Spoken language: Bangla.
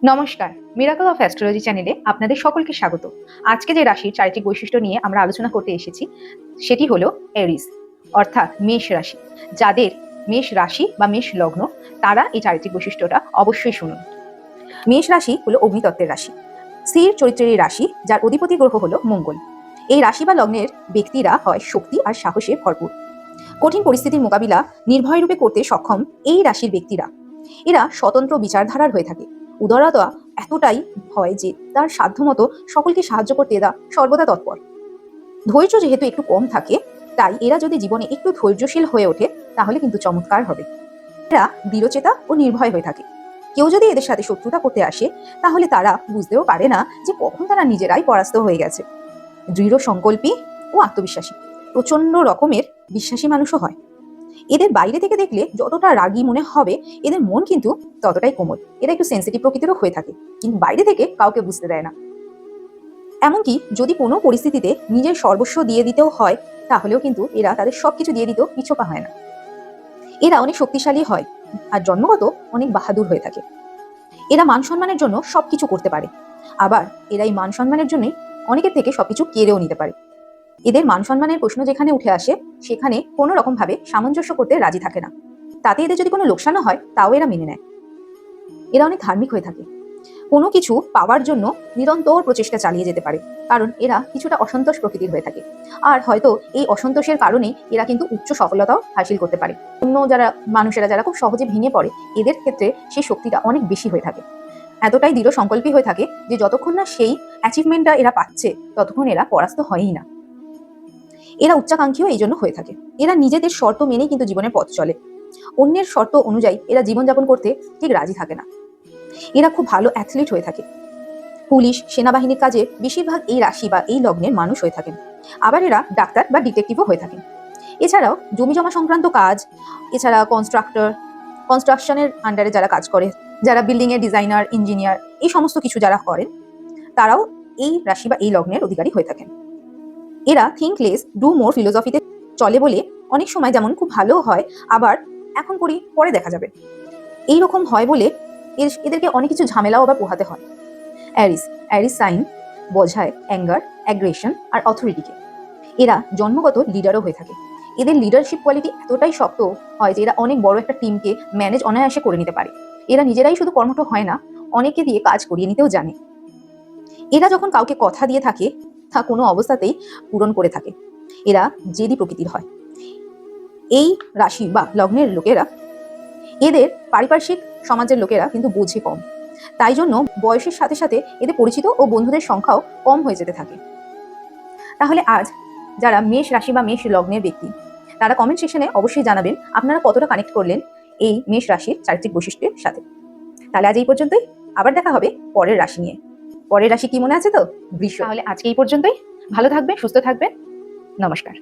নমস্কার, মিরাকল অফ অ্যাস্ট্রোলজি চ্যানেলে আপনাদের সকলকে স্বাগত। আজকে যে রাশির চারিত্রিক বৈশিষ্ট্য নিয়ে আমরা আলোচনা করতে এসেছি সেটি হলো এরিস, অর্থাৎ মেষ রাশি। যাদের মেষ রাশি বা মেষ লগ্ন তারা এই চারিত্রিক বৈশিষ্ট্যটা অবশ্যই শুনুন। মেষ রাশি হলো অগ্নিতত্ত্বের রাশি, স্থির চরিত্রের এই রাশি, যার অধিপতি গ্রহ হলো মঙ্গল। এই রাশি বা লগ্নের ব্যক্তিরা হয় শক্তি আর সাহসে ভরপুর। কঠিন পরিস্থিতির মোকাবিলা নির্ভয়রূপে করতে সক্ষম এই রাশির ব্যক্তিরা। এরা স্বতন্ত্র বিচারধারার হয়ে থাকে। উদারতা এতটাই হয় যে তার সাধ্যমতো সকলকে সাহায্য করতে এরা সর্বদা তৎপর। ধৈর্য যেহেতু একটু কম থাকে, তাই এরা যদি জীবনে একটু ধৈর্যশীল হয়ে ওঠে তাহলে কিন্তু চমৎকার হবে। এরা দৃঢ়চেতা ও নির্ভয় হয়ে থাকে। কেউ যদি এদের সাথে শত্রুতা করতে আসে তাহলে তারা বুঝতেও পারে না যে কখন তারা নিজেরাই পরাস্ত হয়ে গেছে। দৃঢ় সংকল্পী ও আত্মবিশ্বাসী, প্রচন্ড রকমের বিশ্বাসী মানুষও হয়। এদের বাইরে থেকে দেখলে যতটা রাগী মনে হবে, এদের মন কিন্তু ততটাই কোমল। এরা একটু সেন্সিটিভ প্রকৃতিরও হয়ে থাকে, কিন্তু বাইরে থেকে কাউকে বুঝতে দেয় না। এমনকি যদি কোনো পরিস্থিতিতে নিজের সর্বস্ব দিয়ে দিতেও হয়, তাহলেও কিন্তু এরা তাদের সবকিছু দিয়ে দিতেও পিছপা হয় না। এরা অনেক শক্তিশালী হয় আর জন্মগত অনেক বাহাদুর হয়ে থাকে। এরা মান সম্মানের জন্য সবকিছু করতে পারে। আবার এরা এই মান সম্মানের জন্যই অনেকের থেকে সবকিছু কেড়েও নিতে পারে। এদের মান সম্মানের প্রশ্ন যেখানে উঠে আসে, সেখানে কোনো রকম ভাবে সামঞ্জস্য করতে রাজি থাকে না। তাতে এদের যদি কোনো লোকসানও হয় তাও এরা মেনে নেয়। এরা অনেক ধার্মিক হয়ে থাকে। কোনো কিছু পাওয়ার জন্য নিরন্তর প্রচেষ্টা চালিয়ে যেতে পারে, কারণ এরা কিছুটা অসন্তোষ প্রকৃতির হয়ে থাকে। আর হয়তো এই অসন্তোষের কারণেই এরা কিন্তু উচ্চ সফলতাও হাসিল করতে পারে। অন্য যারা মানুষেরা যারা খুব সহজে ভেঙে পড়ে, এদের ক্ষেত্রে সেই শক্তিটা অনেক বেশি হয়ে থাকে। এতটাই দৃঢ় সংকল্পী হয়ে থাকে যে যতক্ষণ না সেই অ্যাচিভমেন্টটা এরা পাচ্ছে, ততক্ষণ এরা পরাস্ত হয়ই না। এরা উচ্চাকাঙ্ক্ষীও এই জন্য হয়ে থাকে। এরা নিজেদের শর্ত মেনেই কিন্তু জীবনের পথ চলে। অন্যের শর্ত অনুযায়ী এরা জীবনযাপন করতে ঠিক রাজি থাকে না। এরা খুব ভালো অ্যাথলিট হয়ে থাকে। পুলিশ, সেনাবাহিনীর কাজে বেশিরভাগ এই রাশি বা এই লগ্নের মানুষ হয়ে থাকেন। আবার এরা ডাক্তার বা ডিটেকটিভও হয়ে থাকেন। এছাড়াও জমিজমা সংক্রান্ত কাজ, এছাড়া কনস্ট্রাকশনের আন্ডারে যারা কাজ করে, যারা বিল্ডিং এর ডিজাইনার, ইঞ্জিনিয়ার, এই সমস্ত কিছু যারা করেন, তারাও এই রাশি বা এই লগ্নের অধিকারী হয়ে থাকেন। এরা থিঙ্ক লেস ডু মোর ফিলোসফিতে চলে বলে অনেক সময় যেমন খুব ভালো হয়, আবার এখন করি পরে দেখা যাবে এইরকম হয় বলে এদেরকে অনেক কিছু ঝামেলাও আবার পোহাতে হয়। অ্যারিস অ্যারিস সাইন বোঝায় অ্যাঙ্গার, অ্যাগ্রেশন আর অথরিটিকে। এরা জন্মগত লিডারও হয়ে থাকে। এদের লিডারশিপ কোয়ালিটি এতটাই শক্ত হয় যে এরা অনেক বড় একটা টিমকে ম্যানেজ অনায়াসে করে নিতে পারে। এরা নিজেরাই শুধু কর্মঠ হয় না, অনেকে দিয়ে কাজ করিয়ে নিতেও জানে। এরা যখন কাউকে কথা দিয়ে থাকে তা কোনো অবস্থাতেই পূরণ করে থাকে। এরা জেদি প্রকৃতির হয়। এই রাশি বা লগ্নের লোকেরা, এদের পারিপার্শ্বিক সমাজের লোকেরা কিন্তু বোঝে কম। তাই জন্য বয়সের সাথে সাথে এদের পরিচিত ও বন্ধুদের সংখ্যাও কম হয়ে যেতে থাকে। তাহলে আজ যারা মেষ রাশি বা মেষ লগ্নের ব্যক্তি, তারা কমেন্ট সেকশনে অবশ্যই জানাবেন আপনারা কতটা কানেক্ট করলেন এই মেষ রাশির চারিত্রিক বৈশিষ্ট্যের সাথে। তাহলে আজ এই পর্যন্তই, আবার দেখা হবে পরের রাশি নিয়ে। পরের রাশি কি মনে আছে তো? বৃষ। তাহলে আজকে এই পর্যন্তই। ভালো থাকবেন, সুস্থ থাকবেন। নমস্কার।